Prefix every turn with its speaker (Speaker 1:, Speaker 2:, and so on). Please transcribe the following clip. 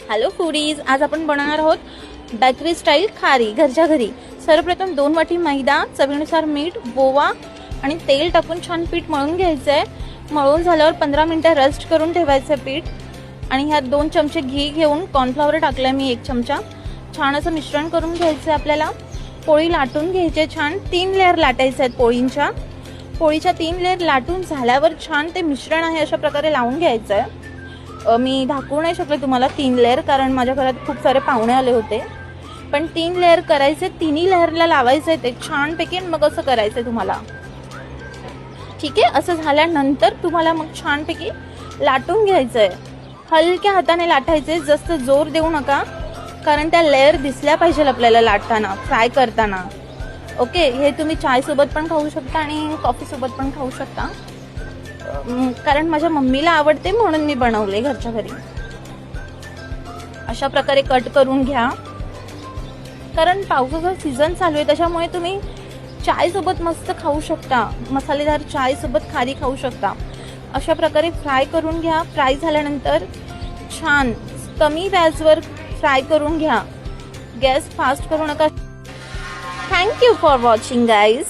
Speaker 1: Hello foodies, आज आपण बनवणार आहोत बेकरी स्टाईल खारी घरच्या घरी। सर्वप्रथम 2 वाटी मैदा, चवीनुसार मीठ, ओवा आणि तेल टाकून छान पीठ मळून घ्यायचं आहे। मळून झाल्यावर 15 मिनिटं रेस्ट करून ठेवायचं पीठ। आणि ह्यात 2 चमचे घी घेऊन कॉर्नफ्लॉवर टाकलाय मी 1 चमचा। छान असं मिश्रण करून घ्यायचं आपल्याला। पोळी लाटून घ्यायचे, छान 3 लेयर लाटायचे आहेत पोळींच्या। पोळीच्या 3 लेयर लाटून झाल्यावर छान ते मिश्रण आहे अशा प्रकारे लावून घ्यायचं आहे। मी दाखवू नाही शकले तुम्हाला 3 लेयर, कारण माझ्या घरात खूप सारे पाहुणे आले होते। पण 3 लेयर करायचे, तिन्ही लेयरला लावायचे ते छानपैकी, मग असं करायचं तुम्हाला। ठीक आहे, असं झाल्यानंतर तुम्हाला मग छानपैकी लाटून घ्यायचं आहे। हलक्या हाताने लाटायचे, जास्त जोर देऊ नका, कारण त्या लेयर दिसल्या पाहिजे आपल्याला लाटताना, फ्राय करताना। ओके, हे तुम्ही चाय सोबत पण खाऊ शकता आणि कॉफी सोबत पण खाऊ शकता, कारण माझ्या मम्मीला आवडते म्हणून मी बनवले घरच्या घरी। अशा प्रकारे कट करून घ्या, कारण पावसाचा सीझन चालू आहे, त्याच्यामुळे तुम्ही चाय सोबत मस्त खाऊ शकता, मसालेदार चाय सोबत खारी खाऊ शकता। अशा प्रकारे फ्राय करून घ्या। फ्राय झाल्यानंतर छान कमी गॅसवर फ्राय करून घ्या, गॅस फास्ट करू नका। Thank you for watching guys.